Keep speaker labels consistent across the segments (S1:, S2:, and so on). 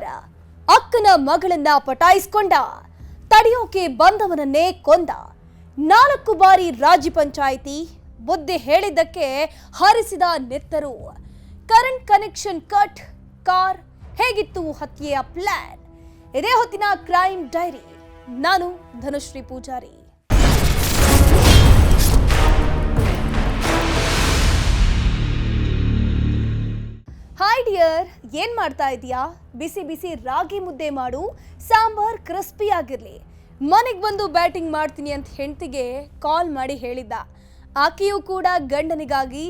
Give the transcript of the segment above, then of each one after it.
S1: ಬಲಾತ್ಕಾರ, ಅಕ್ಕನ ಮಗಳನ್ನ ಪಟಾಯಿಸಿಕೊಂಡ, ತಡೆಯೋಕೆ ಬಂದವನನ್ನೇ ಕೊಂದ, 4 ಬಾರಿ ರಾಜ್ಯ ಪಂಚಾಯಿತಿ, ಬುದ್ಧಿ ಹೇಳಿದ್ದಕ್ಕೆ ಹರಿಸಿದ ನೆತ್ತರು, ಕರೆಂಟ್ ಕನೆಕ್ಷನ್ ಕಟ್, ಕಾರ್, ಹೇಗಿತ್ತು ಹತ್ಯೆಯ ಪ್ಲಾನ್? ಇದೇ ಹೊತ್ತಿನ ಕ್ರೈಮ್ ಡೈರಿ. ನಾನು ಧನುಶ್ರೀ ಪೂಜಾರಿ. ಹಾಯ್ ಡಿಯರ್, ಏನ್ ಮಾಡ್ತಾ ಇದೀಯಾ? ಬಿಸಿ ಬಿಸಿ ರಾಗಿ ಮುದ್ದೆ ಮಾಡು, ಸಾಂಬಾರ್ ಕ್ರಿಸ್ಪಿ ಆಗಿರ್ಲಿ. ಮನೆಗೆ ಬಂದು ಬ್ಯಾಟಿಂಗ್ ಮಾಡ್ತೀನಿ ಅಂತ ಹೆಂಡತಿಗೆ ಕಾಲ್ ಮಾಡಿ ಹೇಳಿದ್ದ. ಆಕೆಯೂ ಕೂಡ ಗಂಡನಿಗಾಗಿ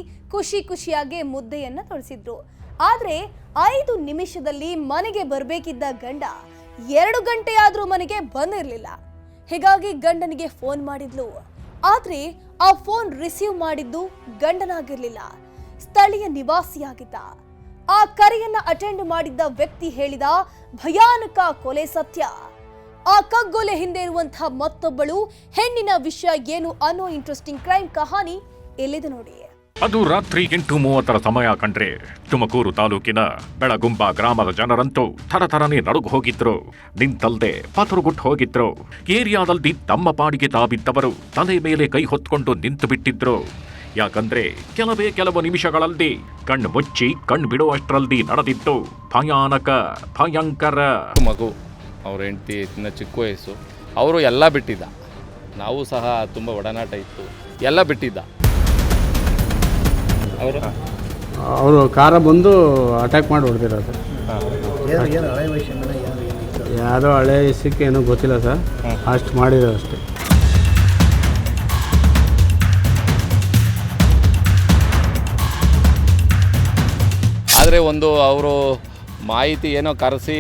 S1: ಖುಷಿಯಾಗಿ ಮುದ್ದೆಯನ್ನ ತೊಳಿಸಿದ್ರು. ಆದ್ರೆ 5 ನಿಮಿಷದಲ್ಲಿ ಮನೆಗೆ ಬರಬೇಕಿದ್ದ ಗಂಡ 2 ಗಂಟೆ ಆದ್ರೂ ಮನೆಗೆ ಬಂದಿರಲಿಲ್ಲ. ಹೀಗಾಗಿ ಗಂಡನಿಗೆ ಫೋನ್ ಮಾಡಿದ್ಲು. ಆದ್ರೆ ಆ ಫೋನ್ ರಿಸೀವ್ ಮಾಡಿದ್ದು ಗಂಡನಾಗಿರ್ಲಿಲ್ಲ, ಸ್ಥಳೀಯ ನಿವಾಸಿಯಾಗಿದ್ದ. ಆ ಕರೆಯನ್ನ ಅಟೆಂಡ್ ಮಾಡಿದ್ದ ವ್ಯಕ್ತಿ ಹೇಳಿದ ಭಯಾನಕ ಕೊಲೆ ಸತ್ಯ. ಆ ಕಗ್ಗೊಲೆ ಹಿಂದೆ ಇರುವಂತಹ ಮತ್ತೊಬ್ಬಳು ಹೆಣ್ಣಿನ ವಿಷಯ ಏನು ಅನ್ನೋ ಇಂಟ್ರೆಸ್ಟಿಂಗ್ ಕ್ರೈಮ್ ಕಹಾನಿ ಎಲ್ಲಿದೆ ನೋಡಿ.
S2: ಅದು ರಾತ್ರಿ 8:30 ಸಮಯ ಕಂಡ್ರೆ ತುಮಕೂರು ತಾಲೂಕಿನ ಬೆಳಗುಂಬ ಗ್ರಾಮದ ಜನರಂತೂ ಥರಥರನೆ ನಡುಗು ಹೋಗಿದ್ರು. ನಿಂತಲ್ದೆ ಪಥರುಗುಟ್ಟು ಹೋಗಿದ್ರು. ಏರಿಯಾದಲ್ಲಿ ತಮ್ಮ ಪಾಡಿಗೆ ತಾಬಿದ್ದವರು ತಲೆ ಮೇಲೆ ಕೈ ಹೊತ್ಕೊಂಡು ನಿಂತು ಬಿಟ್ಟಿದ್ರು. ಯಾಕಂದ್ರೆ ಕೆಲವು ನಿಮಿಷಗಳಲ್ಲಿ ಕಣ್ಣು ಮುಚ್ಚಿ ಕಣ್ಣು ಬಿಡುವಷ್ಟರಲ್ಲಿ ನಡೆದಿತ್ತು ಭಯಂಕರ.
S3: ಮಗು, ಅವ್ರ ಹೆಂಡತಿ ಇನ್ನ ಚಿಕ್ಕ ವಯಸ್ಸು, ಅವರು ಎಲ್ಲ ಬಿಟ್ಟಿದ್ದ. ನಾವು ಸಹ ತುಂಬ ಒಡನಾಟ ಇತ್ತು, ಎಲ್ಲ ಬಿಟ್ಟಿದ್ದ.
S4: ಅವರು ಕಾರ ಬಂದು ಅಟ್ಯಾಕ್ ಮಾಡಿ ಹೊಡೆದಿರೋದು. ಯಾವುದೋ ಹಳೆ ವಿಷಯಕ್ಕೆ ಏನೋ ಗೊತ್ತಿಲ್ಲ ಸರ್, ಅಷ್ಟು ಮಾಡಿದ್ರು ಅಷ್ಟೇ.
S3: ಆದರೆ ಒಂದು ಅವರು ಮಾಹಿತಿ ಏನೋ ಕರೆಸಿ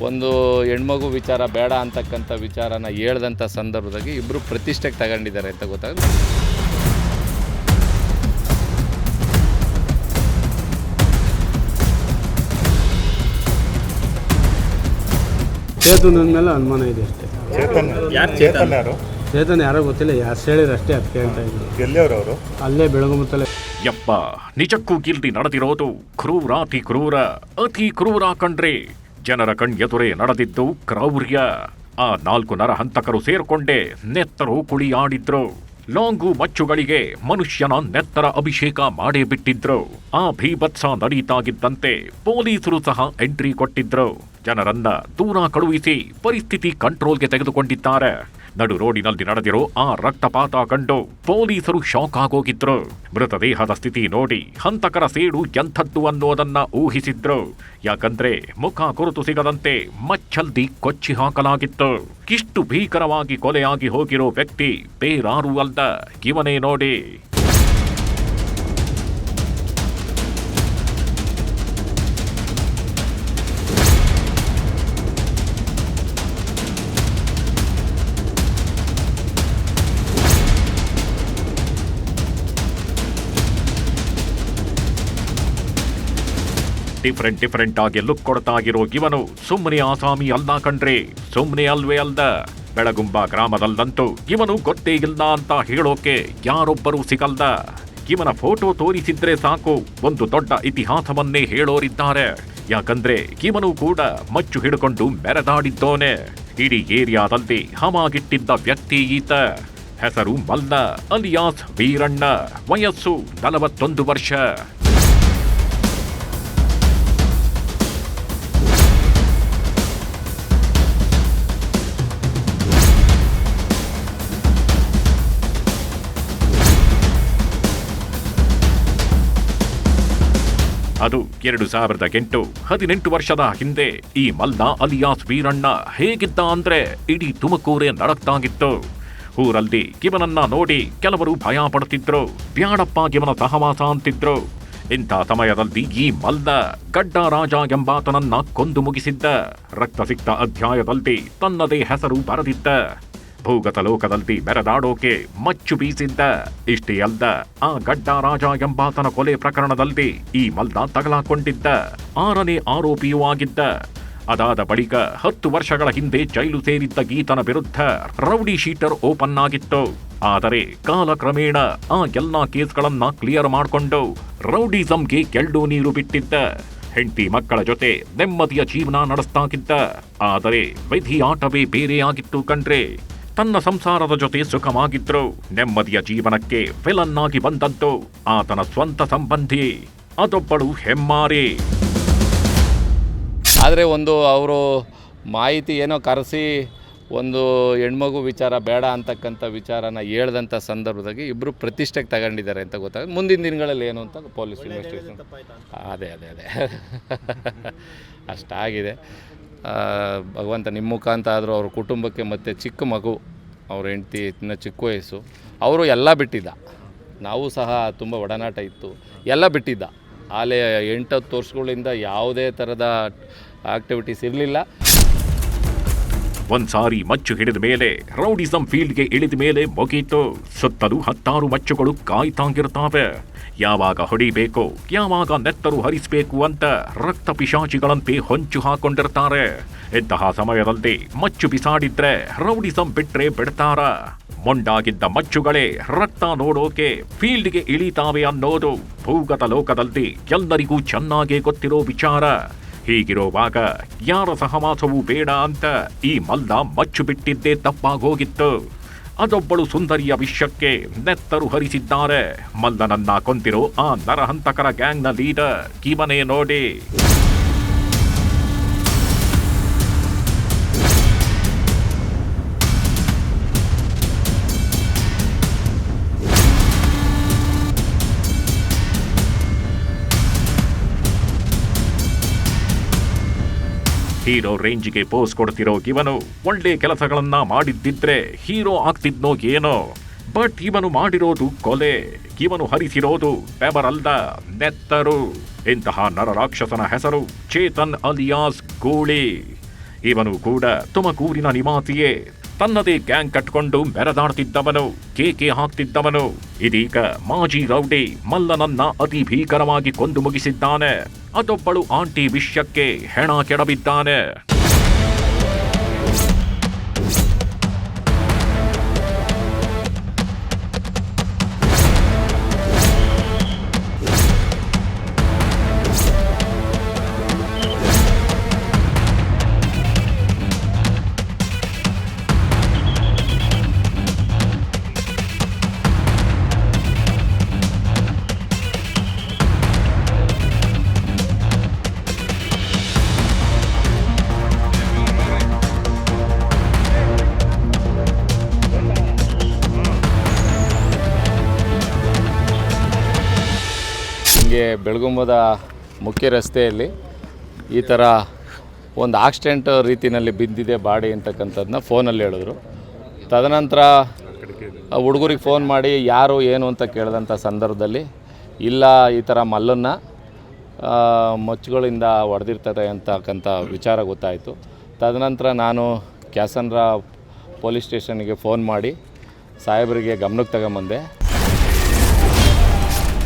S3: ಒಂದು ಹೆಣ್ಮಗು ವಿಚಾರ ಬೇಡ ಅಂತಕ್ಕಂಥ ವಿಚಾರನ ಹೇಳ್ದಂಥ ಸಂದರ್ಭದಾಗಿ ಇಬ್ಬರು ಪ್ರತಿಷ್ಠೆಗೆ ತಗೊಂಡಿದ್ದಾರೆ ಅಂತ ಗೊತ್ತಾಗುತ್ತೆ.
S4: ಚೇತನ್ ಮೇಲೆ ಅನುಮಾನ ಇದೆ ಅಷ್ಟೇ. ಚೇತನ್ ಯಾರೋ ಗೊತ್ತಿಲ್ಲ, ಯಾರು ಹೇಳಿದ್ರು ಅಷ್ಟೇ. ಅದು ಕೇಳ್ತಾ ಇದ್ರು. ಅಲ್ಲೇ ಬೆಳಗುಂಬತ್ತಲೆ.
S2: ಯಪ್ಪ, ನಿಜಕ್ಕೂ ಗಿಲ್ದಿ ನಡೆದಿರೋದು ಕ್ರೂರ, ಅತಿ ಕ್ರೂರ ಕಂಡ್ರೆ. ಜನರ ಕಣ್ಣೆದುರೇ ನಡೆದಿದ್ದು ಕ್ರೌರ್ಯ. ಆ 4 ನರಹಂತಕರು ಸೇರ್ಕೊಂಡೇ ನೆತ್ತರು ಕುಳಿಯಾಡಿದ್ರು. ಲಾಂಗು ಮಚ್ಚುಗಳಿಗೆ ಮನುಷ್ಯನ ನೆತ್ತರ ಅಭಿಷೇಕ ಮಾಡೇ ಬಿಟ್ಟಿದ್ರು. ಆ ಭೀಭತ್ಸ ನಡೀತಾಗಿದ್ದಂತೆ ಪೊಲೀಸರು ಸಹ ಎಂಟ್ರಿ ಕೊಟ್ಟಿದ್ರು. ಜನರನ್ನ ದೂರ ಕಳುಹಿಸಿ ಪರಿಸ್ಥಿತಿ ಕಂಟ್ರೋಲ್ಗೆ ತೆಗೆದುಕೊಂಡಿದ್ದಾರೆ. ನಡು ರೋಡಿನಲ್ಲಿ ನಡೆದಿರೋ ಆ ರಕ್ತಪಾತ ಕಂಡು ಪೊಲೀಸರು ಶಾಕ್ ಆಗೋಗಿದ್ರು. ಮೃತದೇಹದ ಸ್ಥಿತಿ ನೋಡಿ ಹಂತಕರ ಸೇಡು ಎಂಥದ್ದು ಅನ್ನೋದನ್ನ ಊಹಿಸಿದ್ರು. ಯಾಕಂದ್ರೆ ಮುಖ ಗುರುತು ಸಿಗದಂತೆ ಮಚ್ಚಲ್ದಿ ಕೊಚ್ಚಿ ಹಾಕಲಾಗಿತ್ತು. ಇಷ್ಟು ಭೀಕರವಾಗಿ ಕೊಲೆಯಾಗಿ ಹೋಗಿರೋ ವ್ಯಕ್ತಿ ಬೇರಾರೂ ಅಲ್ಲ, ಇವನೇ ನೋಡಿ. ಡಿಫರೆಂಟ್ ಆಗಿ ಲುಕ್ ಕೊಡ್ತಾ ಇರೋ ಇವನು ಸುಮ್ಮನೆ ಆಸಾಮಿ ಅಲ್ಲ ಕಂಡ್ರೆ, ಸುಮ್ಮನೆ ಅಲ್ವೇ ಅಲ್ದ. ಬೆಳಗುಂಬ ಗ್ರಾಮದಲ್ಲಂತೂ ಇವನು ಗೊತ್ತೇ ಇಲ್ಲ ಅಂತ ಹೇಳೋಕೆ ಯಾರೊಬ್ಬರೂ ಸಿಗಲ್ದ. ಇವನ ಫೋಟೋ ತೋರಿಸಿದ್ರೆ ಸಾಕು, ಒಂದು ದೊಡ್ಡ ಇತಿಹಾಸವನ್ನೇ ಹೇಳೋರಿದ್ದಾರೆ. ಯಾಕಂದ್ರೆ ಇವನು ಕೂಡ ಮಚ್ಚು ಹಿಡ್ಕೊಂಡು ಮೆರೆದಾಡಿದ್ದೋನೆ. ಇಡೀ ಏರಿಯಾದಲ್ಲಿ ಹಮಾಗಿಟ್ಟಿದ್ದ ವ್ಯಕ್ತಿ ಈತ. ಹೆಸರು ಮಲ್ಲ ಅಲಿಯಾಸ್ ವೀರಣ್ಣ, ವಯಸ್ಸು 41 ವರ್ಷ. ಅದು 2008, 18 ವರ್ಷದ ಹಿಂದೆ ಈ ಮಲ್ಲ ಅಲಿಯಾಸ್ ವೀರಣ್ಣ ಹೇಗಿದ್ದ ಅಂದ್ರೆ ಇಡೀ ತುಮಕೂರೇ ನಡಕ್ತಾಗಿತ್ತು. ಊರಲ್ಲಿ ಇವನನ್ನ ನೋಡಿ ಕೆಲವರು ಭಯ ಪಡ್ತಿದ್ರು, ಬ್ಯಾಡಪ್ಪ ಇವನ ಸಹವಾಸ ಅಂತಿದ್ರು. ಇಂಥ ಸಮಯದಲ್ಲಿ ಈ ಮಲ್ಲ ಗಡ್ಡ ರಾಜ ಎಂಬಾತನನ್ನ ಕೊಂದು ಮುಗಿಸಿದ್ದ. ರಕ್ತಸಿಕ್ತ ಅಧ್ಯಾಯದಲ್ಲಿ ತನ್ನದೇ ಹೆಸರು ಬರೆದಿದ್ದ. ಭೂಗತ ಲೋಕದಲ್ಲಿ ಮೆರೆದಾಡೋಕೆ ಮಚ್ಚು ಬೀಸಿದ್ದ. ಇಷ್ಟೇ ಅಲ್ದ, ಆ ಗಡ್ಡ ರಾಜ ಎಂಬಾತನ ಕೊಲೆ ಪ್ರಕರಣದಲ್ಲಿ ಈ ಮಲ್ಲ ತಗಲಾಕೊಂಡಿದ್ದ 6ನೇ ಆರೋಪಿಯೂ ಆಗಿದ್ದ. ಅದಾದ ಬಳಿಕ 10 ವರ್ಷಗಳ ಹಿಂದೆ ಜೈಲು ಸೇರಿದ್ದ ಈತನ ವಿರುದ್ಧ ರೌಡಿ ಶೀಟರ್ ಓಪನ್ ಆಗಿತ್ತು. ಆದರೆ ಕಾಲಕ್ರಮೇಣ ಆ ಎಲ್ಲಾ ಕೇಸ್ಗಳನ್ನ ಕ್ಲಿಯರ್ ಮಾಡಿಕೊಂಡು ರೌಡಿಸಂಗೆ ಕೆಲ್ಡು ನೀರು ಬಿಟ್ಟಿದ್ದ. ಹೆಂಡತಿ ಮಕ್ಕಳ ಜೊತೆ ನೆಮ್ಮದಿಯ ಜೀವನ ನಡೆಸ್ತಾಗಿದ್ದ. ಆದರೆ ವಿಧಿ ಆಟವೇ ಬೇರೆಯಾಗಿತ್ತು ಕಣ್ರೆ. ತನ್ನ ಸಂಸಾರದ ಜೊತೆ ಸುಖವಾಗಿದ್ರು. ನೆಮ್ಮದಿಯ ಜೀವನಕ್ಕೆ ವಿಲನ್ ಆಗಿ ಬಂದದ್ದು ಆತನ ಸ್ವಂತ ಸಂಬಂಧಿ, ಅದೊಬ್ಬಳು ಹೆಮ್ಮಾರಿ.
S3: ಆದರೆ ಒಂದು ಅವರು ಮಾಹಿತಿ ಏನೋ ಕರೆಸಿ ಒಂದು ಹೆಣ್ಮಗು ವಿಚಾರ ಬೇಡ ಅಂತಕ್ಕಂಥ ವಿಚಾರನ ಹೇಳ್ದಂಥ ಸಂದರ್ಭದಾಗಿ ಇಬ್ಬರು ಪ್ರತಿಷ್ಠೆಗೆ ತಗೊಂಡಿದ್ದಾರೆ ಅಂತ ಗೊತ್ತಾಗ ಮುಂದಿನ ದಿನಗಳಲ್ಲಿ ಏನು ಅಂತ ಪೊಲೀಸ್ ಇನ್ವೆಸ್ಟಿಗೇಷನ್ ಅದೇ ಅಷ್ಟಾಗಿದೆ. ಭಗವಂತ ನಿಮ್ಮ ಮುಖಾಂತ ಆದರೂ ಅವ್ರ ಕುಟುಂಬಕ್ಕೆ ಮತ್ತು ಚಿಕ್ಕ ಮಗು, ಅವ್ರ ಹೆಂಡತಿ ಇನ್ನು ಚಿಕ್ಕ ವಯಸ್ಸು, ಅವರು ಎಲ್ಲ ಬಿಟ್ಟಿದ್ದ. ನಾವು ಸಹ ತುಂಬ ಒಡನಾಟ ಇತ್ತು, ಎಲ್ಲ ಬಿಟ್ಟಿದ್ದ. ಆಲೇ 8-10 ವರ್ಷಗಳಿಂದ ಯಾವುದೇ ಥರದ ಆಕ್ಟಿವಿಟೀಸ್ ಇರಲಿಲ್ಲ.
S2: ಒಂದ್ಸಾರಿ ಮಚ್ಚು ಹಿಡಿದ ಮೇಲೆ ರೌಡಿಸಂ ಫೀಲ್ಡ್ಗೆ ಇಳಿದ ಮೇಲೆ ಮುಗೀತು. ಸುತ್ತಲೂ 10 ಮಚ್ಚುಗಳು ಕಾಯ್ತಾಗಿರ್ತಾವೆ. ಯಾವಾಗ ಹೊಡಿಬೇಕು, ಯಾವಾಗ ನೆತ್ತರು ಹರಿಸಬೇಕು ಅಂತ ರಕ್ತ ಪಿಶಾಚಿಗಳಂತೆ ಹೊಂಚು ಹಾಕೊಂಡಿರ್ತಾರೆ. ಇಂತಹ ಸಮಯದಲ್ಲಿ ಮಚ್ಚು ಬಿಸಾಡಿದ್ರೆ ರೌಡಿಸಂ ಬಿಟ್ರೆ ಬಿಡ್ತಾರ. ಮೊಂಡಾಗಿದ್ದ ಮಚ್ಚುಗಳೇ ರಕ್ತ ನೋಡೋಕೆ ಫೀಲ್ಡ್ಗೆ ಇಳಿತಾವೆ ಅನ್ನೋದು ಭೂಗತ ಲೋಕದಲ್ಲಿ ಎಲ್ಲರಿಗೂ ಚೆನ್ನಾಗೇ ಗೊತ್ತಿರೋ ವಿಚಾರ. ಹೀಗಿರುವಾಗ ಯಾರ ಸಹವಾಸವೂ ಬೇಡ ಅಂತ ಈ ಮಲ್ಲ ಮಚ್ಚು ಬಿಟ್ಟಿದ್ದೇ ತಪ್ಪಾಗೋಗಿತ್ತು. ಅದೊಬ್ಬಳು ಸುಂದರಿಯ ವಿಷಯಕ್ಕೆ ನೆತ್ತರು ಹರಿಸಿದ್ದಾರೆ. ಮಲ್ಲನನ್ನ ಕೊಂದಿರೋ ಆ ನರಹಂತಕರ ಗ್ಯಾಂಗ್ನ ಲೀಡರ್ ಇವನೇ ನೋಡಿ. ಹೀರೋ ರೇಂಜ್ಗೆ ಪೋಸ್ ಕೊಡ್ತಿರೋ ಇವನು ಒಳ್ಳೆ ಕೆಲಸಗಳನ್ನ ಮಾಡಿದ್ದಿದ್ರೆ ಹೀರೋ ಆಗ್ತಿದ್ನೋ ಏನೋ. ಬಟ್ ಇವನು ಮಾಡಿರೋದು ಕೊಲೆ. ಇವನು ಹರಿಸಿರೋದು ಬೆವರಲ್ಲ, ನೆತ್ತರು. ಇಂತಹ ನರರಾಕ್ಷಸನ ಹೆಸರು ಚೇತನ್ ಅಲಿಯಾಸ್ ಗೂಳಿ. ಇವನು ಕೂಡ ತುಮಕೂರಿನ ನಿವಾಸಿಯೇ. ತನ್ನದೇ ಗ್ಯಾಂಗ್ ಕಟ್ಕೊಂಡು ಮೆರೆದಾಡ್ತಿದ್ದವನು, ಕೇಕೆ ಹಾಕ್ತಿದ್ದವನು. ಇದೀಗ ಮಾಜಿ ರೌಡಿ ಮಲ್ಲನನ್ನ ಅತಿ ಭೀಕರವಾಗಿ ಕೊಂದು ಮುಗಿಸಿದ್ದಾನೆ. ಅದೊಬ್ಬಳು ಆಂಟಿ ವಿಷಯಕ್ಕೆ ಹೆಣ ಕೆಡಬಿದ್ದಾನೆ.
S3: ಬೆಳಗುಂಬದ ಮುಖ್ಯ ರಸ್ತೆಯಲ್ಲಿ ಈ ಥರ ಒಂದು ಆಕ್ಸಿಡೆಂಟ್ ರೀತಿಯಲ್ಲಿ ಬಿದ್ದಿದೆ ಬಾಡಿ ಅಂತಕ್ಕಂಥದ್ದನ್ನ ಫೋನಲ್ಲಿ ಹೇಳಿದ್ರು. ತದನಂತರ ಹುಡುಗರಿಗೆ ಫೋನ್ ಮಾಡಿ ಯಾರು ಏನು ಅಂತ ಕೇಳಿದಂಥ ಸಂದರ್ಭದಲ್ಲಿ ಇಲ್ಲ, ಈ ಥರ ಮಲ್ಲನ್ನ ಮಚ್ಚುಗಳಿಂದ ಹೊಡೆದಿರ್ತದೆ ಅಂತಕ್ಕಂಥ ವಿಚಾರ ಗೊತ್ತಾಯಿತು. ತದನಂತರ ನಾನು ಕ್ಯಾಸನ್ರ ಪೊಲೀಸ್ ಸ್ಟೇಷನ್ಗೆ ಫೋನ್ ಮಾಡಿ ಸಾಹೇಬರಿಗೆ ಗಮನಕ್ಕೆ ತಗೊಂಬಂದೆ.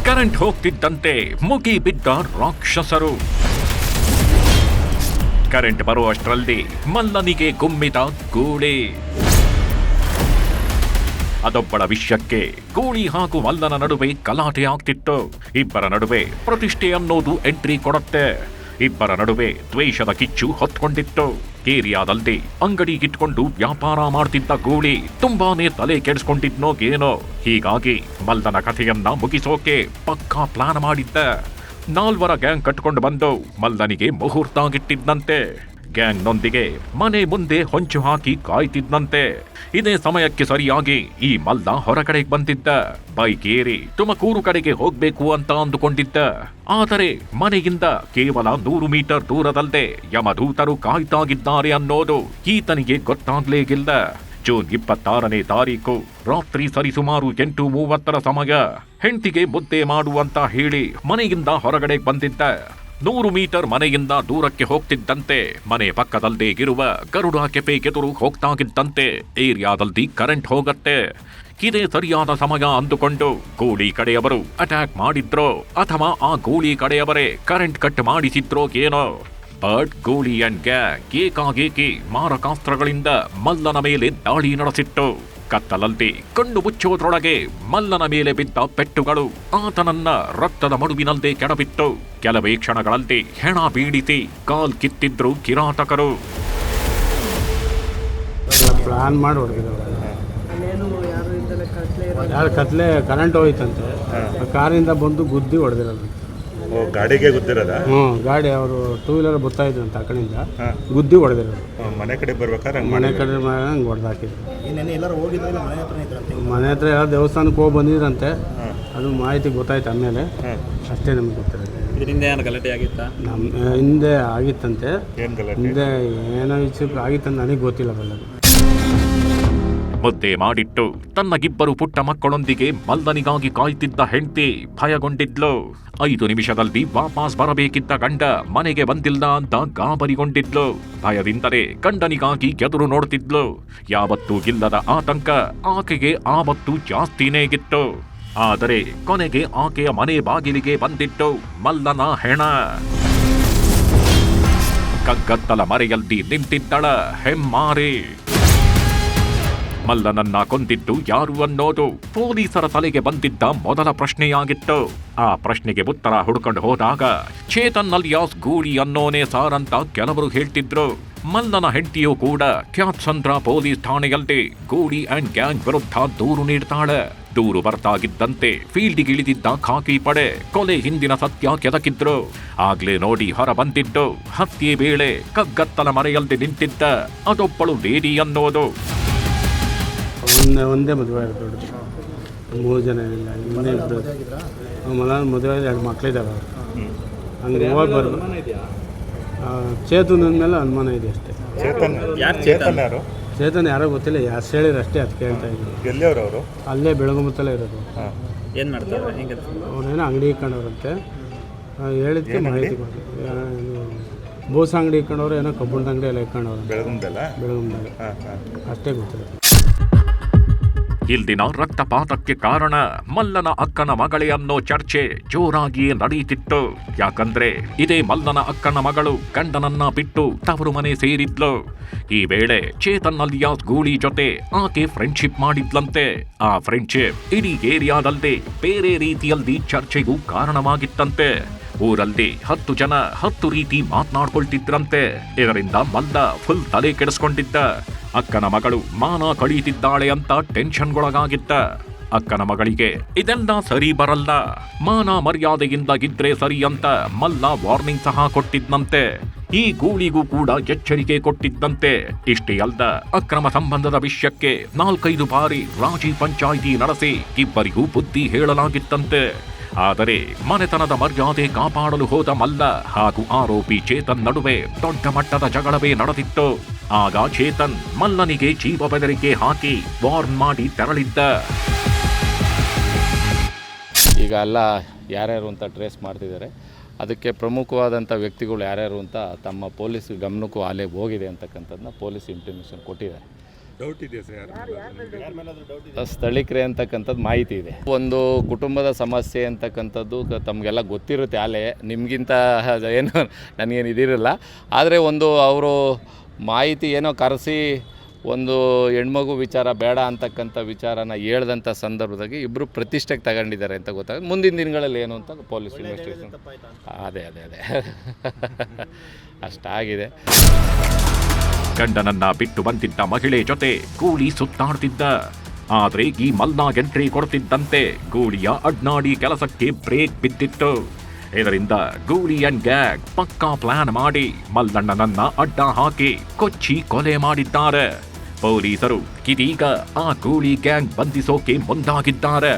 S2: ಕರೆಂಟ್ ಹೋಗ್ತಿದ್ದಂತೆ ಮುಗಿ ಬಿದ್ದ ರಾಕ್ಷಸರು. ಕರೆಂಟ್ ಬರುವಷ್ಟರಲ್ಲಿ ಮಲ್ಲನಿಗೆ ಗುಮ್ಮಿದ ಗೂಳಿ. ಅದೊಬ್ಬಳ ವಿಷಯಕ್ಕೆ ಗೂಳಿ ಹಾಗೂ ಮಲ್ಲನ ನಡುವೆ ಗಲಾಟೆ ಆಗ್ತಿತ್ತು. ಇಬ್ಬರ ನಡುವೆ ಪ್ರತಿಷ್ಠೆ ಅನ್ನೋದು ಎಂಟ್ರಿ ಕೊಡುತ್ತೆ. ಇಬ್ಬರ ನಡುವೆ ದ್ವೇಷದ ಕಿಚ್ಚು ಹೊತ್ಕೊಂಡಿತ್ತು. ಏರಿಯಾದಲ್ಲಿ ಅಂಗಡಿ ಇಟ್ಕೊಂಡು ವ್ಯಾಪಾರ ಮಾಡ್ತಿದ್ದ ಗೂಳಿ ತುಂಬಾನೇ ತಲೆ ಕೆಡಿಸ್ಕೊಂಡಿದ್ನೋ ಏನೋ. ಹೀಗಾಗಿ ಮಲ್ಲನ ಕಥೆಯನ್ನ ಮುಗಿಸೋಕೆ ಪಕ್ಕಾ ಪ್ಲಾನ್ ಮಾಡಿದ್ದ. 4 ಗ್ಯಾಂಗ್ ಕಟ್ಕೊಂಡು ಬಂದು ಮಲ್ಲನಿಗೆ ಮುಹೂರ್ತ ಆಗಿಟ್ಟಿದ್ದಂತೆ. ಗ್ಯಾಂಗ್ನೊಂದಿಗೆ ಮನೆ ಮುಂದೆ ಹೊಂಚು ಹಾಕಿ ಕಾಯ್ತಿದ್ದಂತೆ. ಇದೇ ಸಮಯಕ್ಕೆ ಸರಿಯಾಗಿ ಈ ಮಲ್ಲ ಹೊರಗಡೆ ಬಂದಿದ್ದ. ಬೈಕ್ ಏರಿ ತುಮಕೂರು ಕಡೆಗೆ ಹೋಗ್ಬೇಕು ಅಂತ ಅಂದುಕೊಂಡಿದ್ದ. ಆದರೆ ಮನೆಯಿಂದ ಕೇವಲ 100 ಮೀಟರ್ ದೂರದಲ್ಲೇ ಯಮದೂತರು ಕಾಯ್ತಾಗಿದ್ದಾರೆ ಅನ್ನೋದು ಈತನಿಗೆ ಗೊತ್ತಾಗ್ಲೇಗಿಲ್ಲ. ಜೂನ್ 26ನೇ ತಾರೀಕು ರಾತ್ರಿ ಸರಿಸುಮಾರು 8:30 ಸಮಯ. ಹೆಂಡತಿಗೆ ಮುದ್ದೆ ಮಾಡುವಂತ ಹೇಳಿ ಮನೆಯಿಂದ ಹೊರಗಡೆ ಬಂದಿದ್ದ. 100 ಮೀಟರ್ ಮನೆಯಿಂದ ದೂರಕ್ಕೆ ಹೋಗ್ತಿದ್ದಂತೆ ಮನೆ ಪಕ್ಕದಲ್ಲೇ ಇರುವ ಗರುಡ ಕೆಫೆ ಎದುರು ಹೋಗ್ತಾಗಿದ್ದಂತೆ ಏರಿಯಾದಲ್ಲಿ ಕರೆಂಟ್ ಹೋಗತ್ತೆ. ಇದೇ ಸರಿಯಾದ ಸಮಯ ಅಂದುಕೊಂಡು ಗೂಳಿ ಕಡೆಯವರು ಅಟ್ಯಾಕ್ ಮಾಡಿದ್ರೋ ಅಥವಾ ಆ ಗೂಳಿ ಕಡೆಯವರೇ ಕರೆಂಟ್ ಕಟ್ ಮಾಡಿಸಿದ್ರೋ ಏನೋ. ಬಟ್ ಗೂಳಿ ಅಂಡ್ ಗ್ಯಾಂಗ್ ಏಕಾಏಕಿ ಮಾರಕಾಸ್ತ್ರಗಳಿಂದ ಮಲ್ಲನ ಮೇಲೆ ದಾಳಿ ನಡೆಸಿತ್ತು. ಕತ್ತಲಲ್ಲಿ ಕಣ್ಣು ಮುಚ್ಚೋದ್ರೊಳಗೆ ಮಲ್ಲನ ಮೇಲೆ ಬಿದ್ದ ಪೆಟ್ಟುಗಳು ಆತನನ್ನ ರಕ್ತದ ಮಡುವಿನಲ್ಲೇ ಕೆಡಬಿತ್ತು. ಕೆಲವೇ ಕ್ಷಣಗಳಲ್ಲಿ ಹೆಣ ಬೀಡಿಸಿ ಕಾಲ್ ಕಿತ್ತಿದ್ರು ಕಿರಾತಕರು.
S4: ಪ್ಲಾನ್ ಮಾಡಿ ಹೊಡೆದಿದ್ದಾರೆ. ಯಾರು ಕತ್ಲೆ ಕರೆಂಟ್ ಹೋಯ್ತಂತೆ, ಆ ಕಾರಿಂದ ಬಂದು ಗುದ್ದಿ ಹೊಡೆದಿರೋದು.
S5: ಗಾಡಿಗೆ ಗುದ್ದಿರೋದ?
S4: ಗಾಡಿ ಅವರು ಟೂ ವೀಲರ್ ಬರ್ತಾ ಇದ್ರಂತ ಆ ಕಡೆಯಿಂದ ಗುದ್ದಿ ಹೊಡೆದಿರೋದು.
S5: ಮನೆ ಕಡೆ ಬರ್ಬೇಕಾದ್ರೆ
S4: ಮನೆ ಕಡೆ ಹಂಗೆ ಹೊಡೆದು ಹಾಕಿದ್ರು. ಮನೆ ಹತ್ರ ಯಾರು ದೇವಸ್ಥಾನಕ್ಕೆ ಹೋಗಿ ಬಂದಿದ್ರಂತೆ, ಅದು ಮಾಹಿತಿ ಗೊತ್ತಾಯ್ತು ಆಮೇಲೆ. ಅಷ್ಟೇ ನಮ್ಗೆ ಗೊತ್ತಿರೋದು. ನಮ್ಮ ಹಿಂದೆ ಆಗಿತ್ತಂತೆ, ಹಿಂದೆ ಏನೋ ವಿಷಯಕ್ಕೆ ಆಗಿತ್ತಂತ ನನಗೆ ಗೊತ್ತಿಲ್ಲ ಬಲ್ಲದು.
S2: ಮುದ್ದೆ ಮಾಡಿಟ್ಟು ತನ್ನಗಿಬ್ಬರು ಪುಟ್ಟ ಮಕ್ಕಳೊಂದಿಗೆ ಮಲ್ಲನಿಗಾಗಿ ಕಾಯ್ತಿದ್ದ ಹೆಂಡತಿ ಭಯಗೊಂಡಿದ್ಲು. 5 ನಿಮಿಷದಲ್ಲಿ ವಾಪಸ್ ಬರಬೇಕಿದ್ದ ಗಂಡ ಮನೆಗೆ ಬಂದಿಲ್ಲ ಅಂತ ಗಾಬರಿಗೊಂಡಿದ್ಲು. ಭಯದಿಂದಲೇ ಗಂಡನಿಗಾಗಿ ಎದುರು ನೋಡ್ತಿದ್ಲು. ಯಾವತ್ತೂ ಇಲ್ಲದ ಆತಂಕ ಆಕೆಗೆ ಆವತ್ತು ಜಾಸ್ತಿನೇ ಇತ್ತು. ಆದರೆ ಕೊನೆಗೆ ಆಕೆಯ ಮನೆ ಬಾಗಿಲಿಗೆ ಬಂದಿತ್ತು ಮಲ್ಲನ ಹೆಣ. ಕಗ್ಗತ್ತಲ ಮರೆಯಲ್ಲಿ ನಿಂತಿದ್ದಳ ಹೆಮ್ಮಾರಿ. ಮಲ್ಲನನ್ನ ಕೊಂದಿದ್ದು ಯಾರು ಅನ್ನೋದು ಪೊಲೀಸರ ತಲೆಗೆ ಬಂದಿದ್ದ ಮೊದಲ ಪ್ರಶ್ನೆಯಾಗಿತ್ತು. ಆ ಪ್ರಶ್ನೆಗೆ ಉತ್ತರ ಹುಡುಕೊಂಡು ಹೋದಾಗ ಚೇತನ್ ಅಲಿಯಾಸ್ ಗೂಳಿ ಅನ್ನೋನೇ ಸಾರಂತ ಕೆಲವರು ಹೇಳ್ತಿದ್ರು. ಮಲ್ಲನ ಹೆಂಡತಿಯೂ ಕೂಡ ಕ್ಯಾತ್ಸಂದ್ರ ಪೊಲೀಸ್ ಠಾಣೆಯಲ್ಲಿ ಗೂಳಿ ಅಂಡ್ ಗ್ಯಾಂಗ್ ವಿರುದ್ಧ ದೂರು ನೀಡ್ತಾಳೆ. ದೂರು ಬರ್ತಾಗಿದ್ದಂತೆ ಫೀಲ್ಡ್ಗಿಳಿದಿದ್ದ ಖಾಕಿ ಪಡೆ ಕೊಲೆ ಹಿಂದಿನ ಸತ್ಯ ಕೆದಕಿದ್ರು. ಆಗ್ಲೇ ನೋಡಿ ಹೊರ ಬಂದಿದ್ದು ಹತ್ಯೆ ವೇಳೆ ಕಗ್ಗತ್ತಲ ಮರೆಯಲ್ದೆ ನಿಂತಿದ್ದ ಅದೊಬ್ಬಳು ಲೇಡಿ ಅನ್ನೋದು.
S4: ಒಂದೇ ಮದುವೆ ದೊಡ್ಡದು, 3 ಜನ ಇಲ್ಲ, ಇನ್ನೇ ಇಬ್ಬರು. ಮದುವೆ 2 ಮಕ್ಕಳಿದ್ದಾವೆ. ಹಂಗೆ ಹೋಗಿ ಬರ್ಬೋದು. ಚೇತನ್ ಮೇಲೆ ಅನುಮಾನ ಇದೆ ಅಷ್ಟೇ. ಚೇತನ್ ಯಾರೋ ಗೊತ್ತಿಲ್ಲ, ಯಾರು ಹೇಳಿದ್ರು ಅಷ್ಟೇ. ಅದು ಕೇಳ್ತಾ ಇದ್ದೀವಿ. ಅಲ್ಲೇ ಬೆಳಗುಮತ್ತಲೇ ಇರೋದು.
S6: ಏನು ಮಾಡ್ತಾರೆ?
S4: ಅವ್ರೇನೋ ಅಂಗಡಿ ಇಟ್ಕೊಂಡವ್ರಂತೆ, ಹೇಳಿದ್ಕೆ ಮಾಹಿತಿ ಕೊಡಿ. ಬೋಸ್ ಅಂಗಡಿ ಇಟ್ಕೊಂಡವ್ರು, ಏನೋ ಕಬ್ಬುಣದ ಅಂಗಡಿ ಎಲ್ಲ ಇಟ್ಕೊಂಡವ್ರು ಬೆಳಗುಮದಲ್ಲಿ. ಅಷ್ಟೇ ಗೊತ್ತಿಲ್ಲ.
S2: ಇಲ್ದಿನ ರಕ್ತಪಾತಕ್ಕೆ ಕಾರಣ ಮಲ್ಲನ ಅಕ್ಕನ ಮಗಳೇ ಅನ್ನೋ ಚರ್ಚೆ ಜೋರಾಗಿಯೇ ನಡೆಯುತ್ತಿತ್ತು. ಯಾಕಂದ್ರೆ ಇದೇ ಮಲ್ಲನ ಅಕ್ಕನ ಮಗಳು ಗಂಡನನ್ನ ಬಿಟ್ಟು ತವರು ಮನೆ ಸೇರಿದ್ಲು. ಈ ವೇಳೆ ಚೇತನ್ ಅಲಿಯಾಸ್ ಗೂಳಿ ಜೊತೆ ಆಕೆ ಫ್ರೆಂಡ್ಶಿಪ್ ಮಾಡಿದ್ಲಂತೆ. ಆ ಫ್ರೆಂಡ್ಶಿಪ್ ಇಡೀ ಏರಿಯಾದಲ್ಲದೆ ಬೇರೆ ರೀತಿಯಲ್ಲಿ ಚರ್ಚೆಗೂ ಕಾರಣವಾಗಿತ್ತಂತೆ. ಊರಲ್ಲಿ 10 ಜನ 10 ರೀತಿ ಮಾತನಾಡ್ಕೊಳ್ತಿದ್ರಂತೆ. ಇದರಿಂದ ಮಲ್ಲ ಫುಲ್ ತಲೆ ಕೆಡಿಸ್ಕೊಂಡಿದ್ದ. ಅಕ್ಕನ ಮಗಳು ಮಾನ ಕಳೀತಿದ್ದಾಳೆ ಅಂತ ಟೆನ್ಷನ್ಗೊಳಗಾಗಿದ್ದ. ಅಕ್ಕನ ಮಗಳಿಗೆ ಇದೆಲ್ಲ ಸರಿ ಬರಲ್ಲ, ಮಾನ ಮರ್ಯಾದೆಯಿಂದ ಇದ್ರೆ ಸರಿ ಅಂತ ಮಲ್ಲ ವಾರ್ನಿಂಗ್ ಸಹ ಕೊಟ್ಟಿದ್ದಂತೆ. ಈ ಗೂಳಿಗೂ ಕೂಡ ಎಚ್ಚರಿಕೆ ಕೊಟ್ಟಿದ್ದಂತೆ. ಇಷ್ಟೇ ಅಲ್ದ, ಅಕ್ರಮ ಸಂಬಂಧದ ವಿಷಯಕ್ಕೆ 4-5 ಬಾರಿ ರಾಜಿ ಪಂಚಾಯಿತಿ ನಡೆಸಿ ಇಬ್ಬರಿಗೂ ಬುದ್ಧಿ ಹೇಳಲಾಗಿತ್ತಂತೆ. ಆದರೆ ಮನೆತನದ ಮರ್ಯಾದೆ ಕಾಪಾಡಲು ಹೋದ ಮಲ್ಲ ಹಾಗೂ ಆರೋಪಿ ಚೇತನ್ ನಡುವೆ ದೊಡ್ಡ ಮಟ್ಟದ ಜಗಳವೇ ನಡೆದಿತ್ತು. ಆಗ ಚೇತನ್ ಮಲ್ಲನಿಗೆ ಜೀವ ಬೆದರಿಕೆ ಹಾಕಿ ವಾರ್ನ್ ಮಾಡಿ ತೆರಳಿದ್ದ.
S3: ಈಗ ಎಲ್ಲ ಯಾರ್ಯಾರು ಅಂತ ಟ್ರೇಸ್ ಮಾಡ್ತಿದ್ದಾರೆ. ಅದಕ್ಕೆ ಪ್ರಮುಖವಾದಂಥ ವ್ಯಕ್ತಿಗಳು ಯಾರ್ಯಾರು ಅಂತ ತಮ್ಮ ಪೊಲೀಸ್ ಗಮನಕ್ಕೂ ಆಲೇ ಹೋಗಿದೆ ಅಂತಕ್ಕಂಥದ್ದನ್ನ ಪೊಲೀಸ್ ಇಂಟಿಮೇಷನ್ ಕೊಟ್ಟಿದ್ದಾರೆ. ಸ್ಥಳೀಕರೇ ಅಂತಕ್ಕಂಥದ್ದು ಮಾಹಿತಿ ಇದೆ. ಒಂದು ಕುಟುಂಬದ ಸಮಸ್ಯೆ ಅಂತಕ್ಕಂಥದ್ದು ತಮಗೆಲ್ಲ ಗೊತ್ತಿರುತ್ತೆ. ಆಲೇ ನಿಮಗಿಂತ ಏನು ನನಗೇನು ಇದಿರಲ್ಲ. ಆದರೆ ಒಂದು ಅವರು ಮಾಹಿತಿ ಏನೋ ಕರೆಸಿ ಒಂದು ಹೆಣ್ಮಗು ವಿಚಾರ ಬೇಡ ಅಂತಕ್ಕಂಥ ವಿಚಾರನ ಹೇಳ್ದಂಥ ಸಂದರ್ಭದಾಗಿ ಇಬ್ಬರು ಪ್ರತಿಷ್ಠೆಗೆ ತಗೊಂಡಿದ್ದಾರೆ ಅಂತ ಗೊತ್ತಾಗ ಮುಂದಿನ ದಿನಗಳಲ್ಲಿ ಏನು ಅಂತ ಪೊಲೀಸ್ ಇನ್ವೆಸ್ಟಿಗೇಷನ್. ಅದೇ ಅಷ್ಟಾಗಿದೆ.
S2: ಗಂಡನನ್ನ ಬಿಟ್ಟು ಬಂದಿದ್ದ ಮಹಿಳೆ ಜೊತೆ ಗೂಳಿ ಸುತ್ತಾಡ್ತಿದ್ದ. ಆದ್ರೆ ಈ ಮಲ್ಲ ಎಂಟ್ರಿ ಕೊಡ್ತಿದ್ದಂತೆ ಗೂಳಿಯ ಅಡ್ನಾಡಿ ಕೆಲಸಕ್ಕೆ ಬ್ರೇಕ್ ಬಿದ್ದಿತ್ತು. ಇದರಿಂದ ಗೂಳಿ ಅಂಡ್ ಗ್ಯಾಂಗ್ ಪಕ್ಕಾ ಪ್ಲಾನ್ ಮಾಡಿ ಮಲ್ಲಣ್ಣನನ್ನ ಅಡ್ಡ ಹಾಕಿ ಕೊಚ್ಚಿ ಕೊಲೆ ಮಾಡಿದ್ದಾರೆ. ಪೊಲೀಸರು ಇದೀಗ ಆ ಗೂಳಿ ಗ್ಯಾಂಗ್ ಬಂಧಿಸೋಕೆ ಮುಂದಾಗಿದ್ದಾರೆ.